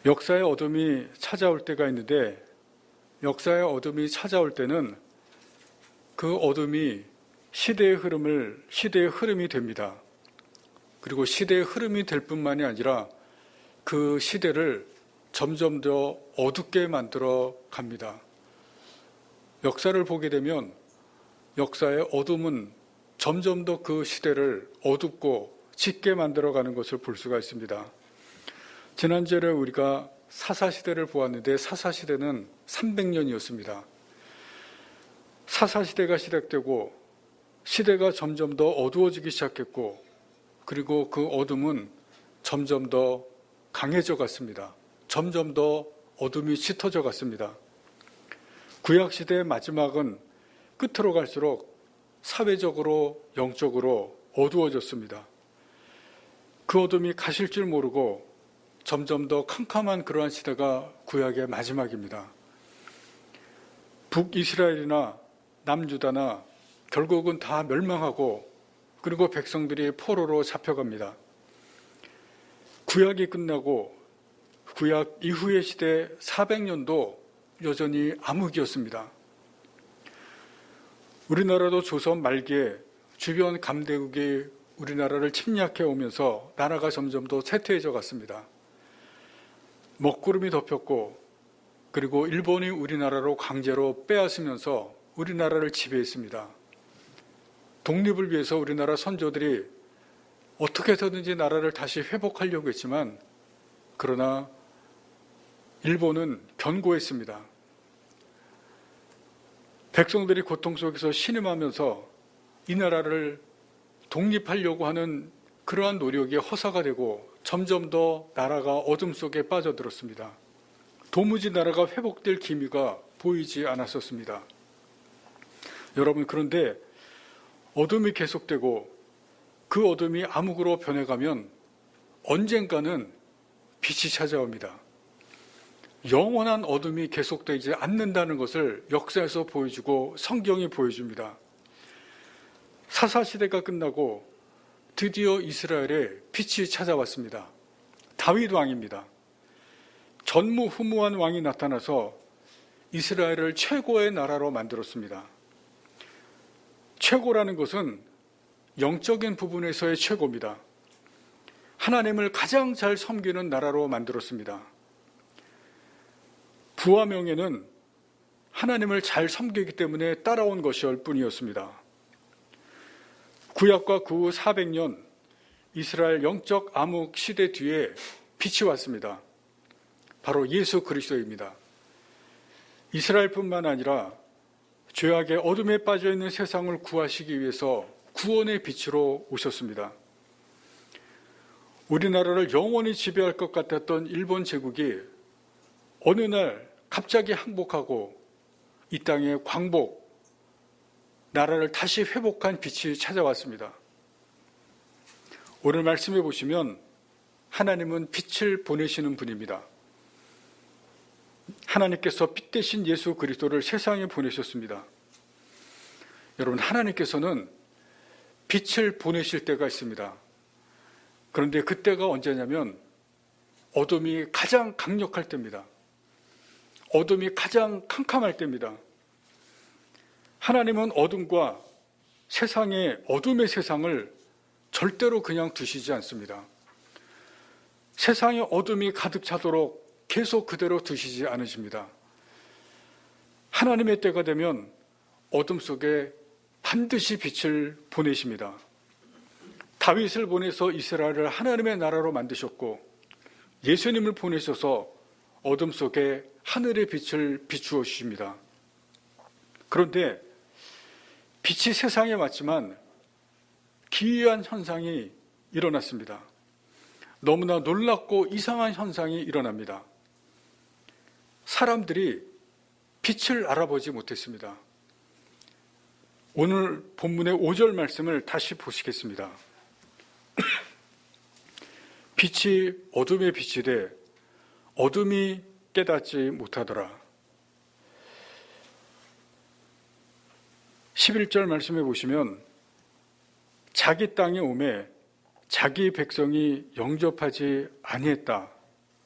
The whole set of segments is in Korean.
역사의 어둠이 찾아올 때가 있는데, 역사의 어둠이 찾아올 때는 그 어둠이 시대의 흐름이 됩니다. 그리고 시대의 흐름이 될 뿐만이 아니라 그 시대를 점점 더 어둡게 만들어 갑니다. 역사를 보게 되면 역사의 어둠은 점점 더 그 시대를 어둡고 짙게 만들어가는 것을 볼 수가 있습니다. 지난주에 우리가 사사시대를 보았는데 사사시대는 300년이었습니다. 사사시대가 시작되고 시대가 점점 더 어두워지기 시작했고, 그리고 그 어둠은 점점 더 강해져 갔습니다. 점점 더 어둠이 짙어져 갔습니다. 구약시대의 마지막은 끝으로 갈수록 사회적으로 영적으로 어두워졌습니다. 그 어둠이 가실 줄 모르고 점점 더 캄캄한 그러한 시대가 구약의 마지막입니다. 북이스라엘이나 남유다나 결국은 다 멸망하고, 그리고 백성들이 포로로 잡혀갑니다. 구약이 끝나고 구약 이후의 시대 400년도 여전히 암흑이었습니다. 우리나라도 조선 말기에 주변 감대국이 우리나라를 침략해 오면서 나라가 점점 더 쇠퇴해져 갔습니다. 먹구름이 덮였고, 그리고 일본이 우리나라로 강제로 빼앗으면서 우리나라를 지배했습니다. 독립을 위해서 우리나라 선조들이 어떻게 해서든지 나라를 다시 회복하려고 했지만, 그러나 일본은 견고했습니다. 백성들이 고통 속에서 신음하면서 이 나라를 독립하려고 하는 그러한 노력이 허사가 되고 점점 더 나라가 어둠 속에 빠져들었습니다. 도무지 나라가 회복될 기미가 보이지 않았었습니다. 여러분, 그런데 어둠이 계속되고 그 어둠이 암흑으로 변해가면 언젠가는 빛이 찾아옵니다. 영원한 어둠이 계속되지 않는다는 것을 역사에서 보여주고 성경이 보여줍니다. 사사시대가 끝나고 드디어 이스라엘에 빛이 찾아왔습니다. 다윗 왕입니다. 전무후무한 왕이 나타나서 이스라엘을 최고의 나라로 만들었습니다. 최고라는 것은 영적인 부분에서의 최고입니다. 하나님을 가장 잘 섬기는 나라로 만들었습니다. 부와 명예는 하나님을 잘 섬기기 때문에 따라온 것이었을 뿐이었습니다. 구약과 그 후 400년 이스라엘 영적 암흑 시대 뒤에 빛이 왔습니다. 바로 예수 그리스도입니다. 이스라엘뿐만 아니라 죄악의 어둠에 빠져있는 세상을 구하시기 위해서 구원의 빛으로 오셨습니다. 우리나라를 영원히 지배할 것 같았던 일본 제국이 어느 날 갑자기 항복하고 이 땅에 광복, 나라를 다시 회복한 빛이 찾아왔습니다. 오늘 말씀해 보시면 하나님은 빛을 보내시는 분입니다. 하나님께서 빛 대신 예수 그리스도를 세상에 보내셨습니다. 여러분, 하나님께서는 빛을 보내실 때가 있습니다. 그런데 그때가 언제냐면 어둠이 가장 강력할 때입니다. 어둠이 가장 캄캄할 때입니다. 하나님은 어둠과 세상의 어둠의 세상을 절대로 그냥 두시지 않습니다. 세상의 어둠이 가득 차도록 계속 그대로 두시지 않으십니다. 하나님의 때가 되면 어둠 속에 반드시 빛을 보내십니다. 다윗을 보내서 이스라엘을 하나님의 나라로 만드셨고, 예수님을 보내셔서 어둠 속에 하늘의 빛을 비추어 주십니다. 그런데 빛이 세상에 왔지만 기이한 현상이 일어났습니다. 너무나 놀랍고 이상한 현상이 일어납니다. 사람들이 빛을 알아보지 못했습니다. 오늘 본문의 5절 말씀을 다시 보시겠습니다. 빛이 어둠의 빛이되 어둠이 깨닫지 못하더라. 11절 말씀해 보시면 자기 땅에 오매 자기 백성이 영접하지 아니했다.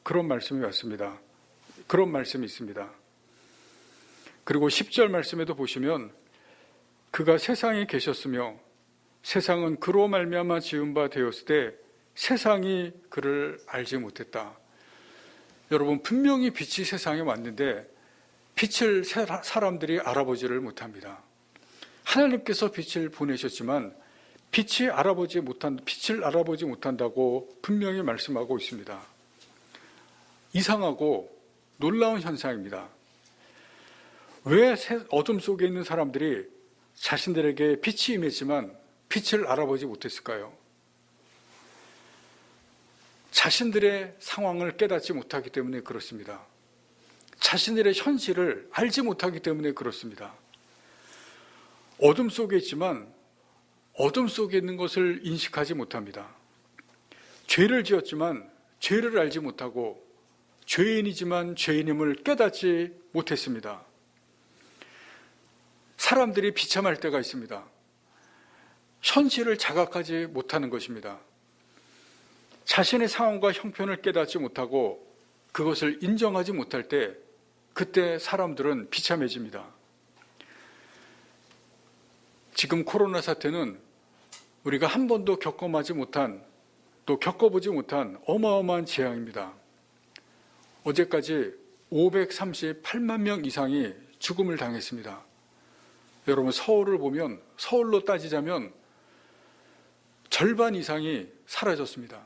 그런 말씀이 왔습니다. 그런 말씀이 있습니다. 그리고 10절 말씀에도 보시면 그가 세상에 계셨으며 세상은 그로 말미암아 지은 바 되었을 때 세상이 그를 알지 못했다. 여러분, 분명히 빛이 세상에 왔는데 빛을 사람들이 알아보지를 못합니다. 하나님께서 빛을 보내셨지만 빛을 알아보지 못한다고 분명히 말씀하고 있습니다. 이상하고 놀라운 현상입니다. 왜 어둠 속에 있는 사람들이 자신들에게 빛이 임했지만 빛을 알아보지 못했을까요? 자신들의 상황을 깨닫지 못하기 때문에 그렇습니다. 자신들의 현실을 알지 못하기 때문에 그렇습니다. 어둠 속에 있지만 어둠 속에 있는 것을 인식하지 못합니다. 죄를 지었지만 죄를 알지 못하고 죄인이지만 죄인임을 깨닫지 못했습니다. 사람들이 비참할 때가 있습니다. 현실을 자각하지 못하는 것입니다. 자신의 상황과 형편을 깨닫지 못하고 그것을 인정하지 못할 때 그때 사람들은 비참해집니다. 지금 코로나 사태는 우리가 한 번도 겪어보지 못한 어마어마한 재앙입니다. 어제까지 538만 명 이상이 죽음을 당했습니다. 여러분, 서울로 따지자면 절반 이상이 사라졌습니다.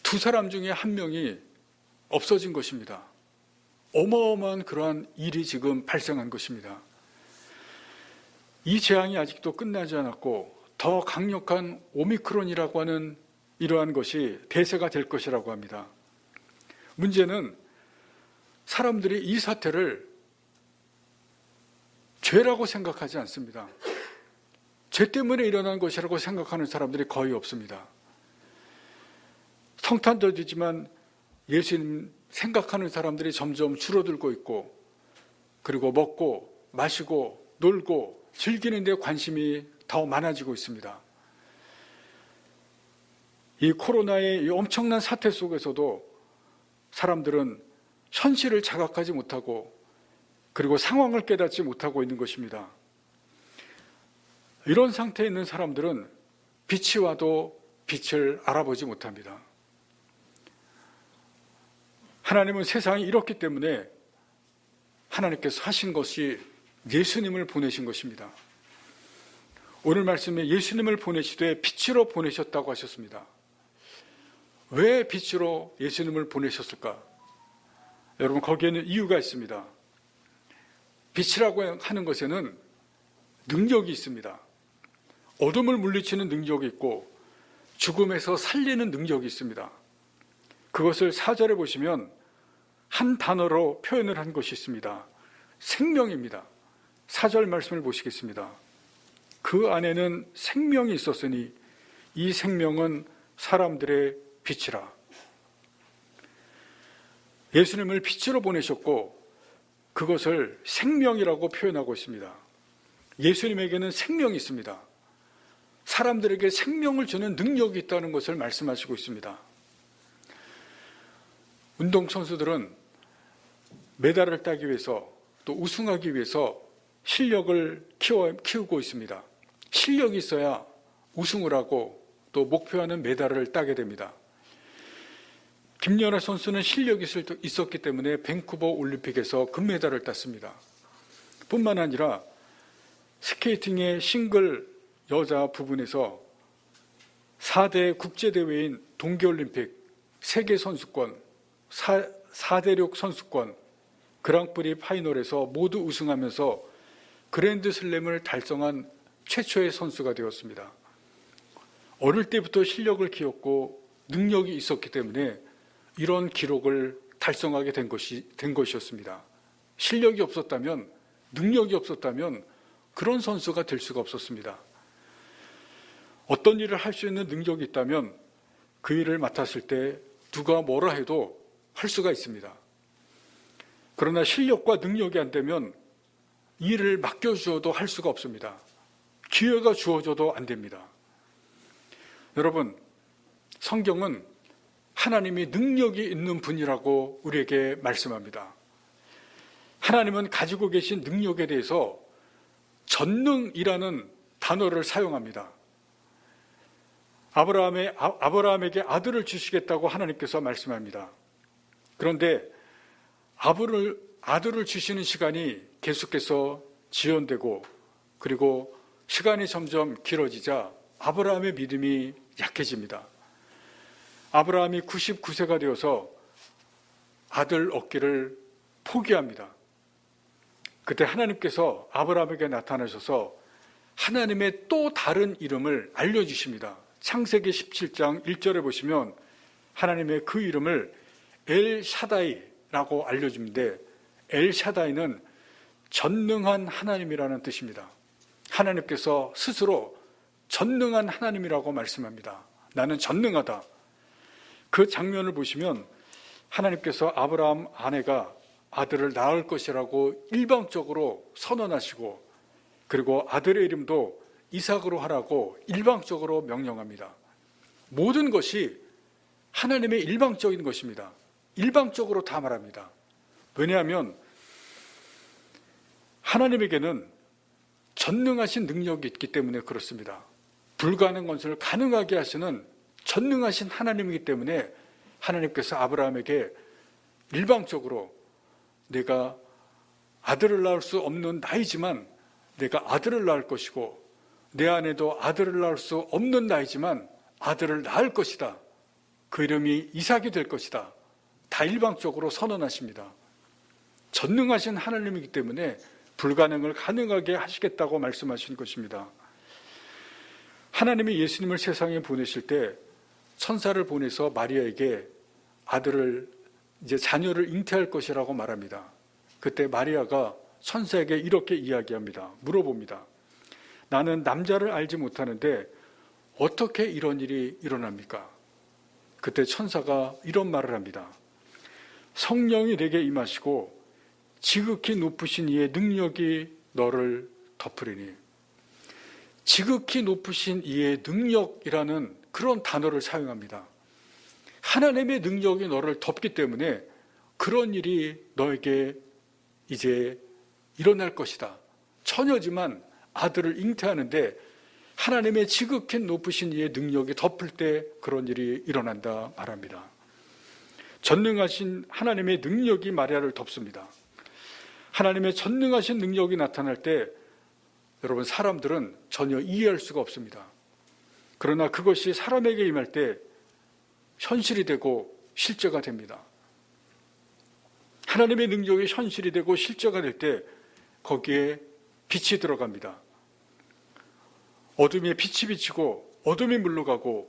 2사람 중에 1명이 없어진 것입니다. 어마어마한 그러한 일이 지금 발생한 것입니다. 이 재앙이 아직도 끝나지 않았고 더 강력한 오미크론이라고 하는 이러한 것이 대세가 될 것이라고 합니다. 문제는 사람들이 이 사태를 죄라고 생각하지 않습니다. 죄 때문에 일어난 것이라고 생각하는 사람들이 거의 없습니다. 성탄도 되지만 예수님 생각하는 사람들이 점점 줄어들고 있고, 그리고 먹고 마시고 놀고 즐기는 데 관심이 더 많아지고 있습니다. 이 코로나의 이 엄청난 사태 속에서도 사람들은 현실을 자각하지 못하고 그리고 상황을 깨닫지 못하고 있는 것입니다. 이런 상태에 있는 사람들은 빛이 와도 빛을 알아보지 못합니다. 하나님은 세상이 이렇기 때문에 하나님께서 하신 것이 예수님을 보내신 것입니다. 오늘 말씀에 예수님을 보내시되 빛으로 보내셨다고 하셨습니다. 왜 빛으로 예수님을 보내셨을까? 여러분, 거기에는 이유가 있습니다. 빛이라고 하는 것에는 능력이 있습니다. 어둠을 물리치는 능력이 있고 죽음에서 살리는 능력이 있습니다. 그것을 4절에 보시면 한 단어로 표현을 한 것이 있습니다. 생명입니다. 4절 말씀을 보시겠습니다. 그 안에는 생명이 있었으니 이 생명은 사람들의 빛이라. 예수님을 빛으로 보내셨고 그것을 생명이라고 표현하고 있습니다. 예수님에게는 생명이 있습니다. 사람들에게 생명을 주는 능력이 있다는 것을 말씀하시고 있습니다. 운동선수들은 메달을 따기 위해서 또 우승하기 위해서 실력을 키우고 있습니다. 실력이 있어야 우승을 하고 또 목표하는 메달을 따게 됩니다. 김연아 선수는 실력이 있었기 때문에 밴쿠버 올림픽에서 금메달을 땄습니다. 뿐만 아니라 스케이팅의 싱글 여자 부분에서 4대 국제대회인 동계올림픽, 세계선수권, 4대륙 선수권, 그랑프리 파이널에서 모두 우승하면서 그랜드슬램을 달성한 최초의 선수가 되었습니다. 어릴 때부터 실력을 키웠고 능력이 있었기 때문에 이런 기록을 달성하게 된 것이었습니다. 실력이 없었다면, 능력이 없었다면 그런 선수가 될 수가 없었습니다. 어떤 일을 할 수 있는 능력이 있다면 그 일을 맡았을 때 누가 뭐라 해도 할 수가 있습니다. 그러나 실력과 능력이 안 되면 일을 맡겨주어도 할 수가 없습니다. 기회가 주어져도 안 됩니다. 여러분, 성경은 하나님이 능력이 있는 분이라고 우리에게 말씀합니다. 하나님은 가지고 계신 능력에 대해서 전능이라는 단어를 사용합니다. 아브라함에게 아들을 주시겠다고 하나님께서 말씀합니다. 그런데 아들을 주시는 시간이 계속해서 지연되고 그리고 시간이 점점 길어지자 아브라함의 믿음이 약해집니다. 아브라함이 99세가 되어서 아들 얻기를 포기합니다. 그때 하나님께서 아브라함에게 나타나셔서 하나님의 또 다른 이름을 알려주십니다. 창세기 17장 1절에 보시면 하나님의 그 이름을 엘샤다이라고 알려주는데 엘샤다이는 전능한 하나님이라는 뜻입니다. 하나님께서 스스로 전능한 하나님이라고 말씀합니다. 나는 전능하다. 그 장면을 보시면 하나님께서 아브라함 아내가 아들을 낳을 것이라고 일방적으로 선언하시고 그리고 아들의 이름도 이삭으로 하라고 일방적으로 명령합니다. 모든 것이 하나님의 일방적인 것입니다. 일방적으로 다 말합니다. 왜냐하면 하나님에게는 전능하신 능력이 있기 때문에 그렇습니다. 불가능한 것을 가능하게 하시는 전능하신 하나님이기 때문에 하나님께서 아브라함에게 일방적으로 내가 아들을 낳을 수 없는 나이지만 내가 아들을 낳을 것이고 내 아내도 아들을 낳을 수 없는 나이지만 아들을 낳을 것이다. 그 이름이 이삭이 될 것이다. 다 일방적으로 선언하십니다. 전능하신 하나님이기 때문에 불가능을 가능하게 하시겠다고 말씀하신 것입니다. 하나님이 예수님을 세상에 보내실 때 천사를 보내서 마리아에게 자녀를 잉태할 것이라고 말합니다. 그때 마리아가 천사에게 이렇게 이야기합니다. 물어봅니다. 나는 남자를 알지 못하는데 어떻게 이런 일이 일어납니까? 그때 천사가 이런 말을 합니다. 성령이 내게 임하시고 지극히 높으신 이의 능력이 너를 덮으리니. 지극히 높으신 이의 능력이라는 그런 단어를 사용합니다. 하나님의 능력이 너를 덮기 때문에 그런 일이 너에게 이제 일어날 것이다. 처녀지만 아들을 잉태하는데 하나님의 지극히 높으신 이의 능력이 덮을 때 그런 일이 일어난다 말합니다. 전능하신 하나님의 능력이 마리아를 덮습니다. 하나님의 전능하신 능력이 나타날 때 여러분 사람들은 전혀 이해할 수가 없습니다. 그러나 그것이 사람에게 임할 때 현실이 되고 실제가 됩니다. 하나님의 능력이 현실이 되고 실제가 될 때 거기에 빛이 들어갑니다. 어둠에 빛이 비치고 어둠이 물러가고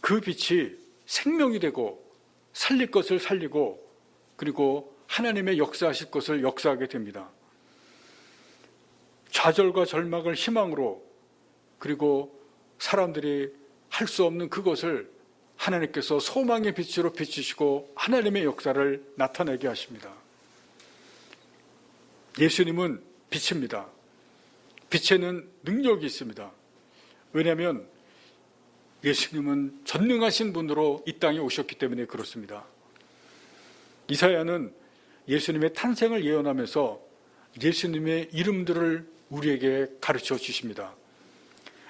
그 빛이 생명이 되고 살릴 것을 살리고 그리고 하나님의 역사하실 것을 역사하게 됩니다. 좌절과 절망을 희망으로 그리고 사람들이 할 수 없는 그것을 하나님께서 소망의 빛으로 비추시고 하나님의 역사를 나타내게 하십니다. 예수님은 빛입니다. 빛에는 능력이 있습니다. 왜냐하면 예수님은 전능하신 분으로 이 땅에 오셨기 때문에 그렇습니다. 이사야는 예수님의 탄생을 예언하면서 예수님의 이름들을 우리에게 가르쳐 주십니다.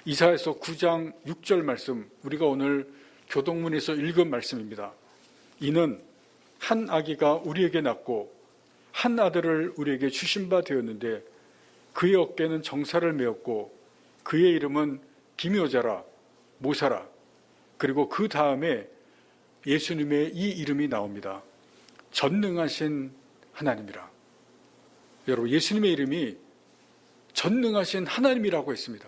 이사야서 9장 6절 말씀, 우리가 오늘 교동문에서 읽은 말씀입니다. 이는 한 아기가 우리에게 낳고 한 아들을 우리에게 주신 바 되었는데 그의 어깨는 정사를 메었고 그의 이름은 기묘자라 모사라. 그리고 그 다음에 예수님의 이 이름이 나옵니다. 전능하신 하나님이라. 여러분, 예수님의 이름이 전능하신 하나님이라고 했습니다.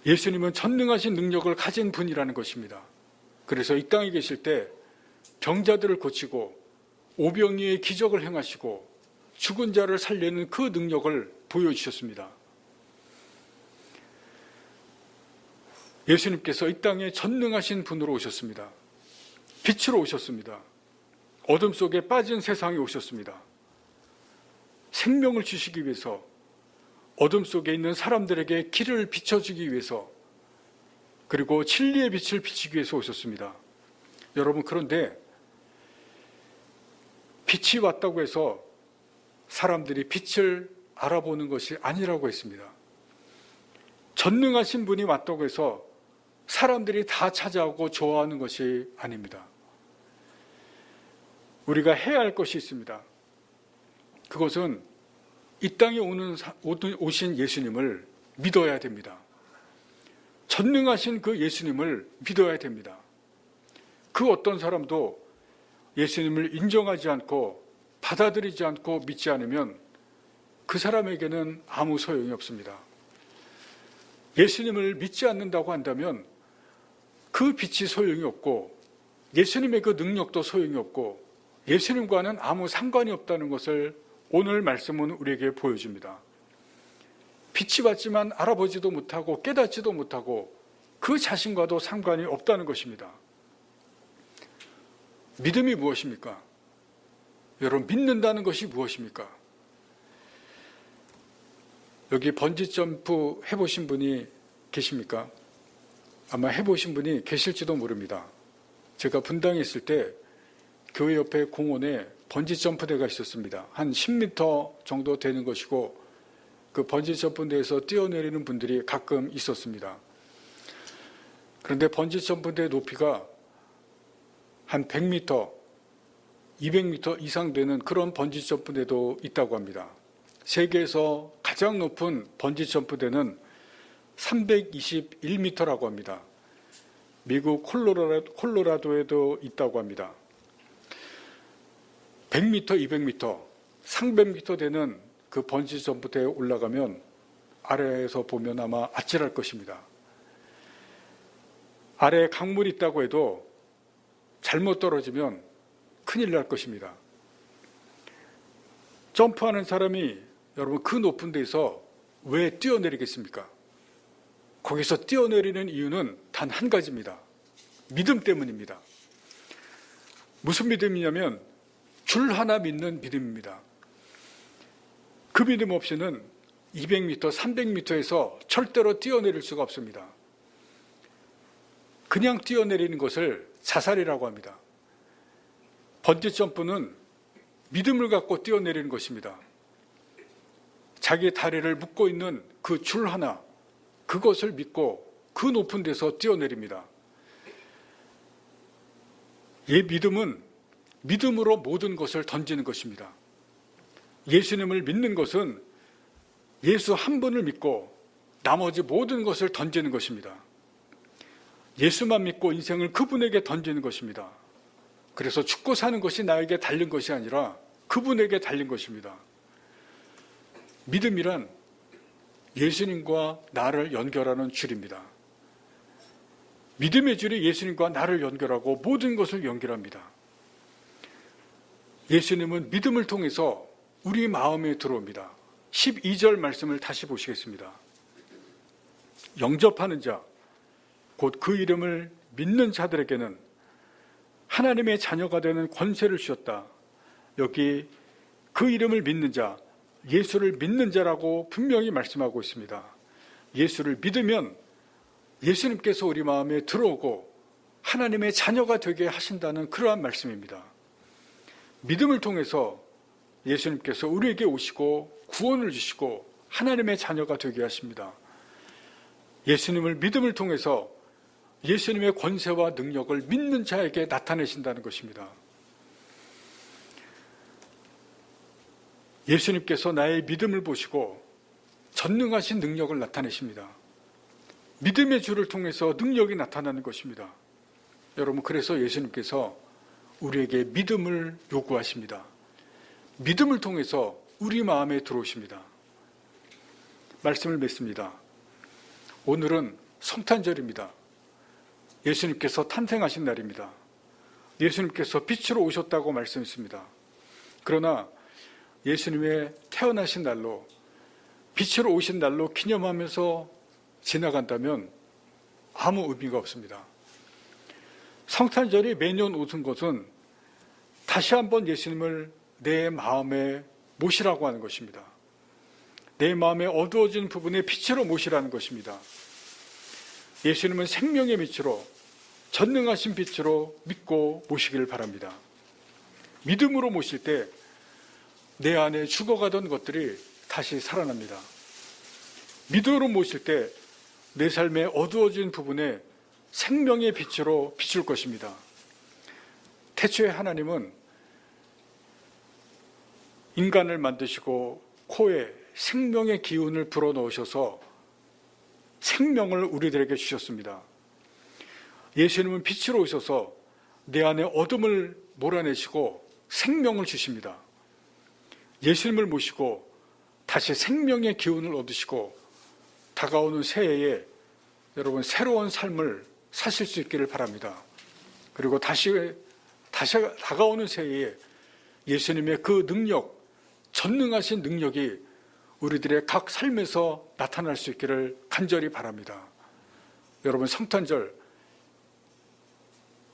예수님은 전능하신 능력을 가진 분이라는 것입니다. 그래서 이 땅에 계실 때 병자들을 고치고 오병이의 기적을 행하시고 죽은 자를 살리는 그 능력을 보여주셨습니다. 예수님께서 이 땅에 전능하신 분으로 오셨습니다. 빛으로 오셨습니다. 어둠 속에 빠진 세상에 오셨습니다. 생명을 주시기 위해서 어둠 속에 있는 사람들에게 길을 비춰주기 위해서 그리고 진리의 빛을 비치기 위해서 오셨습니다. 여러분, 그런데 빛이 왔다고 해서 사람들이 빛을 알아보는 것이 아니라고 했습니다. 전능하신 분이 왔다고 해서 사람들이 다 찾아오고 좋아하는 것이 아닙니다. 우리가 해야 할 것이 있습니다. 그것은 이 땅에 오신 예수님을 믿어야 됩니다. 전능하신 그 예수님을 믿어야 됩니다. 그 어떤 사람도 예수님을 인정하지 않고 받아들이지 않고 믿지 않으면 그 사람에게는 아무 소용이 없습니다. 예수님을 믿지 않는다고 한다면 그 빛이 소용이 없고 예수님의 그 능력도 소용이 없고 예수님과는 아무 상관이 없다는 것을 오늘 말씀은 우리에게 보여줍니다. 빛이 왔지만 알아보지도 못하고 깨닫지도 못하고 그 자신과도 상관이 없다는 것입니다. 믿음이 무엇입니까? 여러분, 믿는다는 것이 무엇입니까? 여기 번지점프 해보신 분이 계십니까? 아마 해보신 분이 계실지도 모릅니다. 제가 분당에 있을 때 교회 옆에 공원에 번지점프대가 있었습니다. 한 10m 정도 되는 것이고 그 번지점프대에서 뛰어내리는 분들이 가끔 있었습니다. 그런데 번지점프대 높이가 한 100m, 200m 이상 되는 그런 번지점프대도 있다고 합니다. 세계에서 가장 높은 번지점프대는 321m라고 합니다. 미국 콜로라도에도 있다고 합니다. 100m, 200m, 300m 되는 그 번지점프대에 올라가면 아래에서 보면 아마 아찔할 것입니다. 아래에 강물이 있다고 해도 잘못 떨어지면 큰일 날 것입니다. 점프하는 사람이 여러분 그 높은 데서 왜 뛰어내리겠습니까? 거기서 뛰어내리는 이유는 단 한 가지입니다. 믿음 때문입니다. 무슨 믿음이냐면 줄 하나 믿는 믿음입니다. 그 믿음 없이는 200m, 300m에서 절대로 뛰어내릴 수가 없습니다. 그냥 뛰어내리는 것을 자살이라고 합니다. 번지점프는 믿음을 갖고 뛰어내리는 것입니다. 자기 다리를 묶고 있는 그 줄 하나, 그것을 믿고 그 높은 데서 뛰어내립니다. 이 믿음은 믿음으로 모든 것을 던지는 것입니다. 예수님을 믿는 것은 예수 한 분을 믿고 나머지 모든 것을 던지는 것입니다. 예수만 믿고 인생을 그분에게 던지는 것입니다. 그래서 죽고 사는 것이 나에게 달린 것이 아니라 그분에게 달린 것입니다. 믿음이란 예수님과 나를 연결하는 줄입니다. 믿음의 줄이 예수님과 나를 연결하고 모든 것을 연결합니다. 예수님은 믿음을 통해서 우리 마음에 들어옵니다. 12절 말씀을 다시 보시겠습니다. 영접하는 자, 곧 그 이름을 믿는 자들에게는 하나님의 자녀가 되는 권세를 주셨다. 여기 그 이름을 믿는 자, 예수를 믿는 자라고 분명히 말씀하고 있습니다. 예수를 믿으면 예수님께서 우리 마음에 들어오고 하나님의 자녀가 되게 하신다는 그러한 말씀입니다. 믿음을 통해서 예수님께서 우리에게 오시고 구원을 주시고 하나님의 자녀가 되게 하십니다. 예수님을 믿음을 통해서 예수님의 권세와 능력을 믿는 자에게 나타내신다는 것입니다. 예수님께서 나의 믿음을 보시고 전능하신 능력을 나타내십니다. 믿음의 줄을 통해서 능력이 나타나는 것입니다. 여러분, 그래서 예수님께서 우리에게 믿음을 요구하십니다. 믿음을 통해서 우리 마음에 들어오십니다. 말씀을 맺습니다. 오늘은 성탄절입니다. 예수님께서 탄생하신 날입니다. 예수님께서 빛으로 오셨다고 말씀했습니다. 그러나 예수님의 태어나신 날로, 빛으로 오신 날로 기념하면서 지나간다면 아무 의미가 없습니다. 성탄절이 매년 오는 것은 다시 한번 예수님을 내 마음에 모시라고 하는 것입니다. 내 마음에 어두워진 부분에 빛으로 모시라는 것입니다. 예수님은 생명의 빛으로, 전능하신 빛으로 믿고 모시기를 바랍니다. 믿음으로 모실 때 내 안에 죽어가던 것들이 다시 살아납니다. 믿음으로 모실 때 내 삶의 어두워진 부분에 생명의 빛으로 비출 것입니다. 태초에 하나님은 인간을 만드시고 코에 생명의 기운을 불어넣으셔서 생명을 우리들에게 주셨습니다. 예수님은 빛으로 오셔서 내 안에 어둠을 몰아내시고 생명을 주십니다. 예수님을 모시고 다시 생명의 기운을 얻으시고 다가오는 새해에 여러분 새로운 삶을 사실 수 있기를 바랍니다. 그리고 다시 다가오는 새해에 예수님의 그 능력, 전능하신 능력이 우리들의 각 삶에서 나타날 수 있기를 간절히 바랍니다. 여러분 성탄절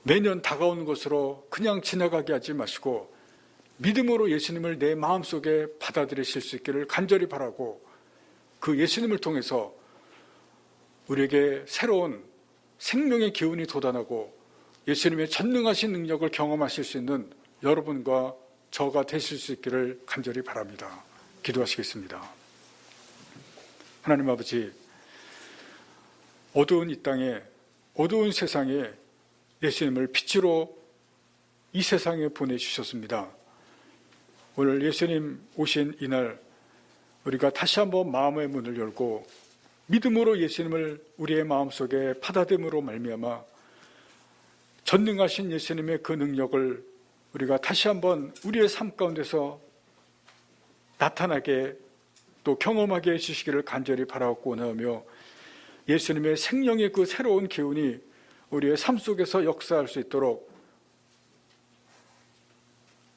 매년 다가오는 것으로 그냥 지나가게 하지 마시고 믿음으로 예수님을 내 마음속에 받아들이실 수 있기를 간절히 바라고, 그 예수님을 통해서 우리에게 새로운 생명의 기운이 돋아나고 예수님의 전능하신 능력을 경험하실 수 있는 여러분과 저가 되실 수 있기를 간절히 바랍니다. 기도하시겠습니다. 하나님 아버지, 어두운 이 땅에, 어두운 세상에 예수님을 빛으로 이 세상에 보내주셨습니다. 오늘 예수님 오신 이날 우리가 다시 한번 마음의 문을 열고 믿음으로 예수님을 우리의 마음속에 받아들임으로 말미암아 전능하신 예수님의 그 능력을 우리가 다시 한번 우리의 삶 가운데서 나타나게 또 경험하게 해주시기를 간절히 바라고 원하며, 예수님의 생명의 그 새로운 기운이 우리의 삶 속에서 역사할 수 있도록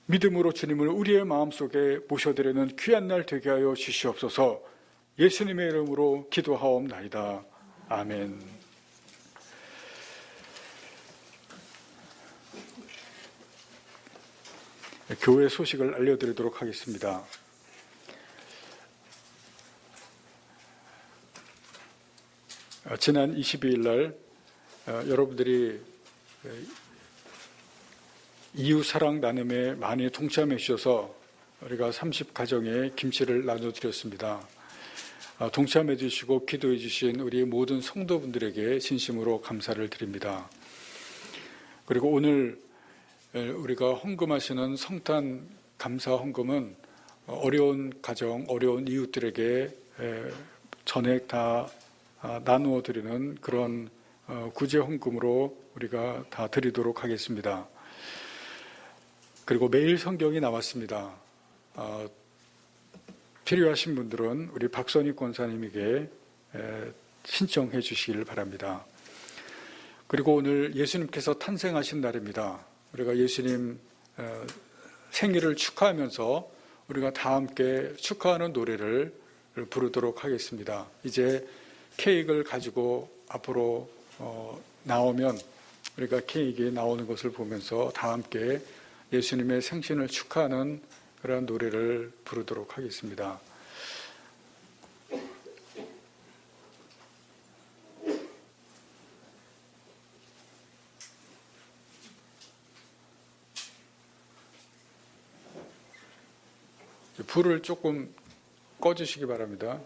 믿음으로 주님을 우리의 마음속에 모셔드리는 귀한 날 되게 하여 주시옵소서. 예수님의 이름으로 기도하옵나이다. 아멘. 교회 소식을 알려드리도록 하겠습니다. 지난 22일 날 여러분들이 이웃사랑 나눔에 많이 동참해 주셔서 우리가 30가정에 김치를 나눠드렸습니다. 동참해 주시고 기도해 주신 우리 모든 성도분들에게 진심으로 감사를 드립니다. 그리고 오늘 우리가 헌금하시는 성탄 감사 헌금은 어려운 가정, 어려운 이웃들에게 전액 다 나누어 드리는 그런 구제 헌금으로 우리가 다 드리도록 하겠습니다. 그리고 매일 성경이 나왔습니다. 필요하신 분들은 우리 박선희 권사님에게 신청해 주시길 바랍니다. 그리고 오늘 예수님께서 탄생하신 날입니다. 우리가 예수님 생일을 축하하면서 우리가 다 함께 축하하는 노래를 부르도록 하겠습니다. 이제 케이크를 가지고 앞으로 나오면 우리가 케이크에 나오는 것을 보면서 다 함께 예수님의 생신을 축하하는 그런 노래를 부르도록 하겠습니다. 불을 조금 꺼주시기 바랍니다.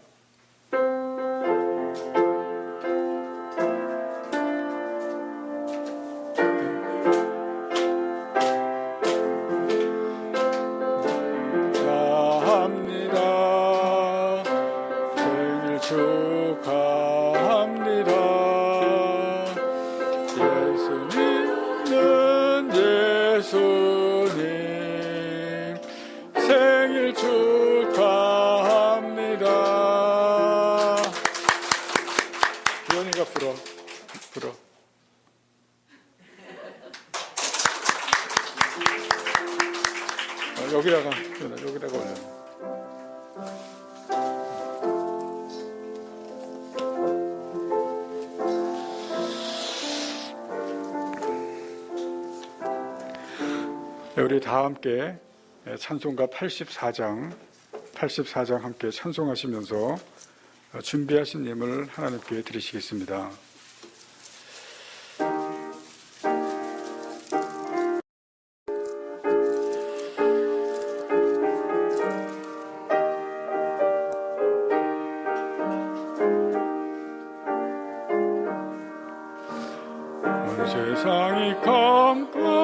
불어. 여기다가 올려. 우리 다 함께 찬송가 84장 함께 찬송하시면서 준비하신 예물을 하나님께 드리시겠습니다.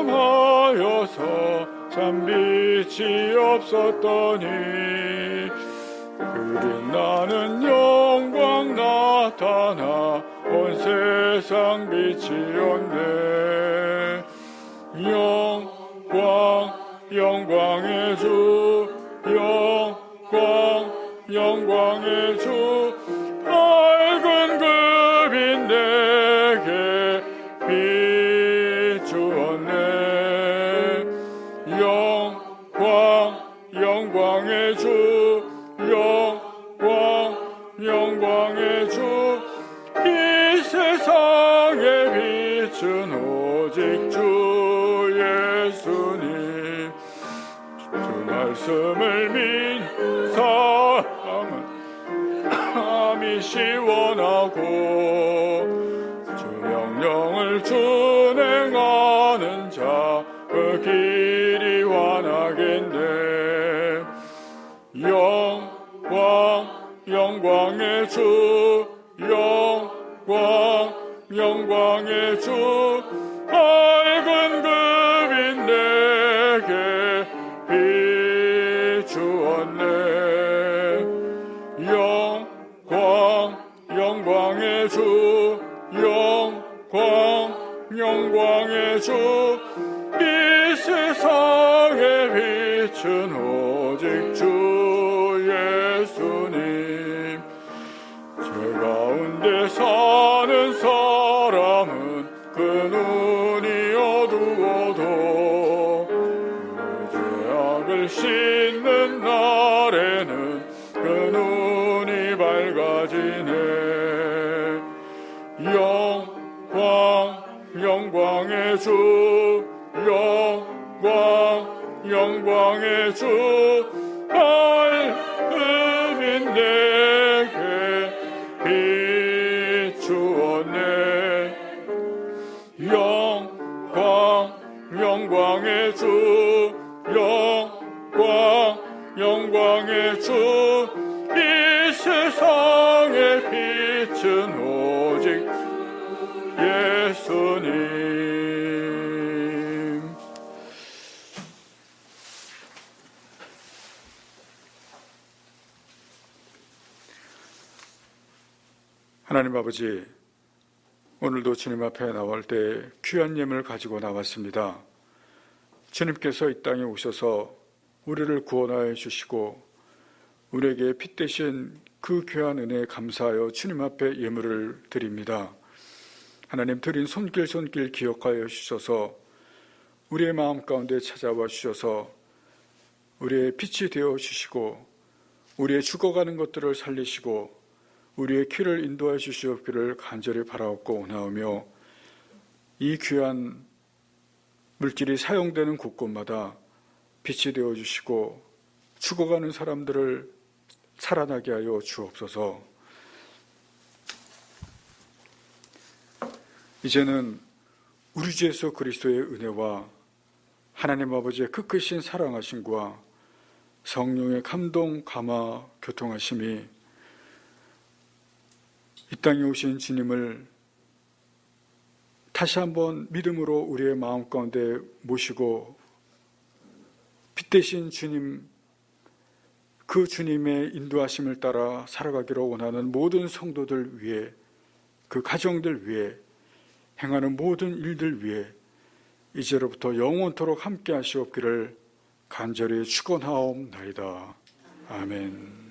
깜깜하여서 참 빛이 없었더니 그리 나는 영광 나타나 온 세상 빛이었네. 영광의 주, 영광의 주, 밝은 그 빛 내게 비추었네. 영광의 주, 영광의 주, 이 세상의 빛은 오직 주 예수님. 주 말씀을 믿는 사람은 마음이 시원하고 주 명령을 준행하는 자 그 길이 환하겠네. 영광의 주, 영광의 주, 밝은 그 빛 내게 비추었네. 영광의 주, 영광의 주, 이 세상의 빛은 오직 주 예수님. 죄 가운데 사는 사람은 그 눈이 어두워도 그 죄악을 씻는 날에는 그 눈이 밝아지네. 영광의 주, 영광의 주, 밝은 빛 내게 비추었네. 영광의 주, 영광의 주, 이 세상의 빛은 오직 예수님. 하나님 아버지, 오늘도 주님 앞에 나올 때 귀한 예물을 가지고 나왔습니다. 주님께서 이 땅에 오셔서 우리를 구원하여 주시고 우리에게 피 대신 그 귀한 은혜에 감사하여 주님 앞에 예물을 드립니다. 하나님, 드린 손길 기억하여 주셔서 우리의 마음 가운데 찾아와 주셔서 우리의 빛이 되어 주시고 우리의 죽어가는 것들을 살리시고 우리의 길을 인도하여 주시옵기를 간절히 바라옵고 원하오며, 이 귀한 물질이 사용되는 곳곳마다 빛이 되어 주시고 죽어가는 사람들을 살아나게 하여 주옵소서. 이제는 우리 주 예수 그리스도의 은혜와 하나님 아버지의 그 크신 사랑하심과 성령의 감동, 감화, 교통하심이 이 땅에 오신 주님을 다시 한번 믿음으로 우리의 마음 가운데 모시고 빛 대신 주님, 그 주님의 인도하심을 따라 살아가기로 원하는 모든 성도들 위해, 그 가정들 위해, 행하는 모든 일들 위해 이제로부터 영원토록 함께 하시옵기를 간절히 축원하옵나이다. 아멘.